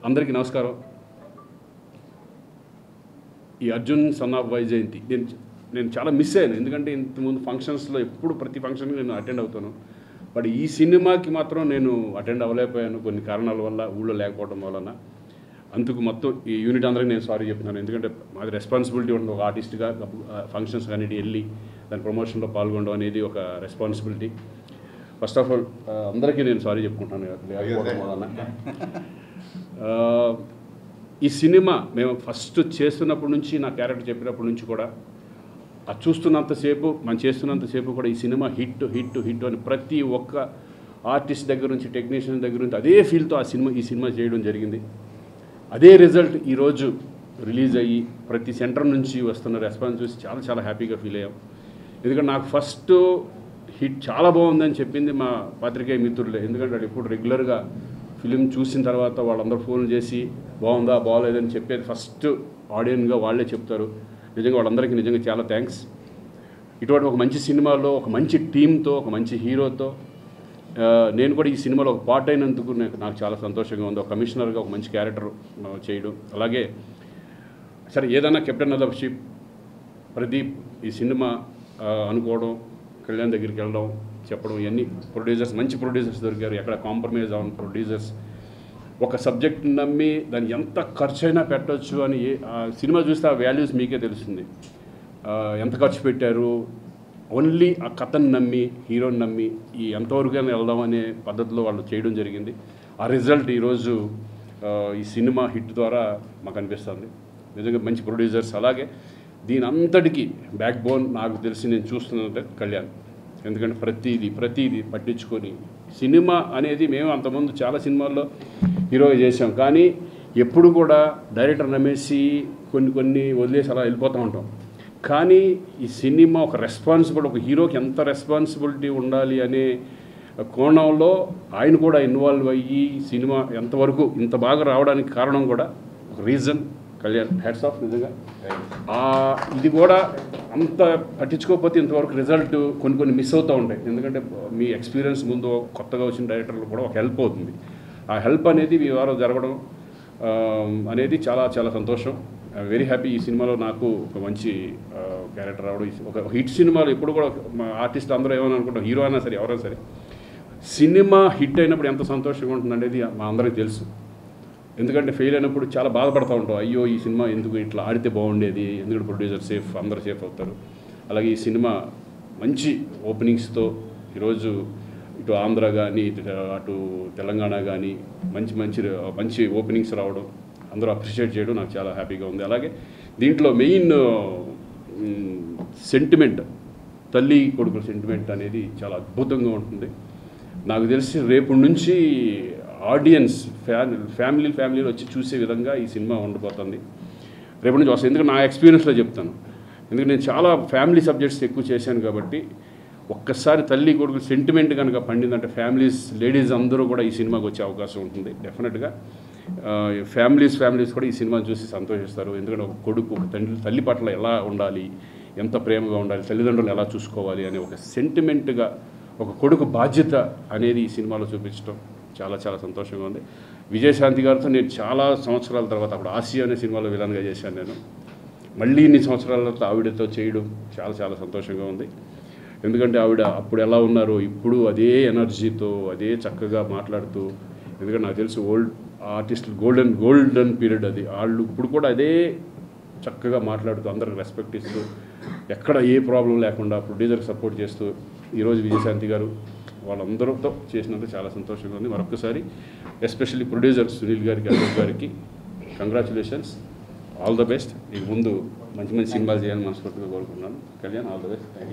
అందరికీ నమస్కారం. ఈ అర్జున్ సన్ ఆఫ్ వైజయంతి నేను చాలా మిస్ అయ్యాను. ఎందుకంటే ఇంతకుముందు ఫంక్షన్స్లో ఎప్పుడు ప్రతి ఫంక్షన్కి నేను అటెండ్ అవుతాను. బట్ ఈ సినిమాకి మాత్రం నేను అటెండ్ అవ్వలేకపోయాను కొన్ని కారణాల వల్ల, ఊళ్ళో లేకపోవడం వలన. అందుకు మొత్తం ఈ యూనిట్ అందరికీ నేను సారీ చెప్తున్నాను. ఎందుకంటే మాది రెస్పాన్సిబిలిటీ ఉంటుంది. ఒక ఆర్టిస్ట్గా ఫంక్షన్స్ అన్నిటి వెళ్ళి దాని ప్రమోషన్లో పాల్గొనడం అనేది ఒక రెస్పాన్సిబిలిటీ. ఫస్ట్ ఆఫ్ ఆల్ అందరికీ నేను సారీ చెప్పుకుంటాను లేకపోవడం వలన. ఈ సినిమా మేము ఫస్ట్ చేస్తున్నప్పటి నుంచి, నా క్యారెక్టర్ చెప్పినప్పటి నుంచి కూడా అది చూస్తున్నంతసేపు, మనం చేస్తున్నంతసేపు కూడా ఈ సినిమా హిట్ హిట్ హిట్ అని ప్రతి ఒక్క ఆర్టిస్ట్ దగ్గర నుంచి, టెక్నీషియన్ దగ్గర నుంచి అదే ఫీల్తో ఈ సినిమా చేయడం జరిగింది. అదే రిజల్ట్ ఈరోజు రిలీజ్ అయ్యి ప్రతి సెంటర్ నుంచి వస్తున్న రెస్పాన్స్ చూసి చాలా చాలా హ్యాపీగా ఫీల్ అయ్యాం. ఎందుకంటే నాకు ఫస్ట్ హిట్ చాలా బాగుందని చెప్పింది మా పాత్రికేయ మిత్రులే. ఎందుకంటే అది ఇప్పుడు రెగ్యులర్గా ఫిలిం చూసిన తర్వాత వాళ్ళందరూ ఫోన్ చేసి బాగుందా బాగోలేదని చెప్పేది ఫస్ట్ ఆడియన్గా వాళ్ళే చెప్తారు. నిజంగా వాళ్ళందరికీ నిజంగా చాలా థ్యాంక్స్. ఇటువంటి ఒక మంచి సినిమాలో, ఒక మంచి టీంతో, ఒక మంచి హీరోతో నేను కూడా ఈ సినిమాలో ఒక పార్ట్ అయినందుకు నాకు చాలా సంతోషంగా ఉంది. ఒక కమిషనర్గా ఒక మంచి క్యారెక్టర్ చేయడం. అలాగే సరే ఏదైనా captain of the ship Pradeep ఈ సినిమా అనుకోవడం, కళ్యాణ్ దగ్గరికి వెళ్ళడం, చెప్పడం, ఇవన్నీ ప్రొడ్యూసర్స్, మంచి ప్రొడ్యూసర్స్ దొరికారు. ఎక్కడ కాంప్రమైజ్ అవ్వని ప్రొడ్యూసర్స్. ఒక సబ్జెక్ట్ నమ్మి దాన్ని ఎంత ఖర్చు అయినా పెట్టవచ్చు అని సినిమా చూస్తే ఆ వాల్యూస్ మీకే తెలుస్తుంది. ఎంత ఖర్చు పెట్టారు, ఓన్లీ ఆ కథను నమ్మి, హీరోని నమ్మి ఈ ఎంతవరకైనా వెళ్దాం అనే పద్ధతిలో వాళ్ళు చేయడం జరిగింది. ఆ రిజల్ట్ ఈరోజు ఈ సినిమా హిట్ ద్వారా మాకు అనిపిస్తుంది. నిజంగా మంచి ప్రొడ్యూసర్స్. అలాగే దీని అంతటికీ బ్యాక్ బోన్ నాకు తెలిసి నేను చూస్తున్నది కళ్యాణ్. ఎందుకంటే ప్రతిదీ పట్టించుకొని సినిమా అనేది, మేము అంతకుముందు చాలా సినిమాల్లో హీరోగా చేసాం, కానీ ఎప్పుడు కూడా డైరెక్టర్ నమ్మేసి కొన్ని వదిలేసి అలా వెళ్ళిపోతూ ఉంటాం. కానీ ఈ సినిమా ఒక రెస్పాన్సిబుల్, ఒక హీరోకి ఎంత రెస్పాన్సిబిలిటీ ఉండాలి అనే కోణంలో ఆయన కూడా ఇన్వాల్వ్ అయ్యి సినిమా ఎంతవరకు ఇంత బాగా రావడానికి కారణం కూడా ఒక రీజన్ కళ్యాణ్. Hats off. నిజంగా ఇది కూడా అంత పట్టించుకోకపోతే ఇంతవరకు రిజల్ట్ కొన్ని మిస్ అవుతూ ఉంటాయి. ఎందుకంటే మీ ఎక్స్పీరియన్స్ ముందు కొత్తగా వచ్చిన డైరెక్టర్లు కూడా ఒక హెల్ప్ అవుతుంది. ఆ హెల్ప్ అనేది మీ వారు జరగడం అనేది చాలా చాలా సంతోషం. Very happy. ఈ సినిమాలో నాకు ఒక మంచి క్యారెక్టర్ రావడం. ఒక హిట్ సినిమాలు ఎప్పుడు కూడా మా ఆర్టిస్ట్ అందరూ ఏమైనా అనుకుంటాం, హీరో అయినా సరే ఎవరైనా సరే, సినిమా హిట్ అయినప్పుడు ఎంత సంతోషంగా ఉంటుంది అనేది మా అందరికీ తెలుసు. ఎందుకంటే ఫెయిల్ అయినప్పుడు చాలా బాధపడుతూ ఉంటాం. అయ్యో ఈ సినిమా ఎందుకు ఇట్లా ఆడితే బాగుండేది, ఎందుకంటే ప్రొడ్యూసర్ సేఫ్, అందరూ సేఫ్ అవుతారు. అలాగే ఈ సినిమా మంచి ఓపెనింగ్స్తో ఈరోజు ఇటు ఆంధ్ర కానీ అటు తెలంగాణ కానీ మంచి ఓపెనింగ్స్ రావడం, అందరూ అప్రిషియేట్ చేయడం నాకు చాలా హ్యాపీగా ఉంది. అలాగే దీంట్లో మెయిన్ సెంటిమెంట్, తల్లి కొడుకుల సెంటిమెంట్ అనేది చాలా అద్భుతంగా ఉంటుంది. నాకు తెలిసి రేపు నుంచి ఆడియన్స్ ఫ్యామిలీలు వచ్చి చూసే విధంగా ఈ సినిమా ఉండబోతుంది. రేపు నుంచి వస్తుంది. ఎందుకంటే నా ఎక్స్పీరియన్స్లో చెప్తాను. ఎందుకంటే నేను చాలా ఫ్యామిలీ సబ్జెక్ట్స్ ఎక్కువ చేశాను కాబట్టి ఒక్కసారి తల్లి కొడుకు సెంటిమెంట్ కనుక పండిందంటే లేడీస్ అందరూ కూడా ఈ సినిమాకి వచ్చే అవకాశం ఉంటుంది. డెఫినెట్గా ఫ్యామిలీస్ కూడా ఈ సినిమాని చూసి సంతోషిస్తారు. ఎందుకంటే ఒక కొడుకు ఒక తల్లి పట్ల ఎలా ఉండాలి, ఎంత ప్రేమగా ఉండాలి, తల్లిదండ్రులు ఎలా చూసుకోవాలి అనే ఒక సెంటిమెంట్గా ఒక కొడుకు బాధ్యత అనేది ఈ సినిమాలో చూపించడం చాలా చాలా సంతోషంగా ఉంది. విజయశాంతి గారితో నేను చాలా సంవత్సరాల తర్వాత, అప్పుడు ఆసియా అనే సినిమాలో విలన్గా చేశాను నేను. మళ్ళీ ఇన్ని సంవత్సరాల తర్వాత ఆవిడతో చేయడం చాలా చాలా సంతోషంగా ఉంది. ఎందుకంటే ఆవిడ అప్పుడు ఎలా ఉన్నారో ఇప్పుడు అదే ఎనర్జీతో, అదే చక్కగా మాట్లాడుతూ, ఎందుకంటే నాకు తెలిసి ఓల్డ్ ఆర్టిస్టులు గోల్డెన్ పీరియడ్ అది. వాళ్ళు ఇప్పుడు కూడా అదే చక్కగా మాట్లాడుతూ, అందరికి రెస్పెక్ట్ ఇస్తూ, ఎక్కడ ఏ ప్రాబ్లం లేకుండా ప్రొడ్యూసర్కి సపోర్ట్ చేస్తూ ఈరోజు విజయశాంతి గారు వాళ్ళందరితో చేసినందుకు చాలా సంతోషంగా ఉంది. మరొకసారి ఎస్పెషల్లీ ప్రొడ్యూసర్ సునీల్ గారికి, అశోక్ గారికి కంగ్రాచులేషన్స్. All the best. ఇక ముందు మంచి సినిమాలు చేయాలని మనస్ఫూర్తిగా కోరుకుంటున్నాను. Kalyan, all the best.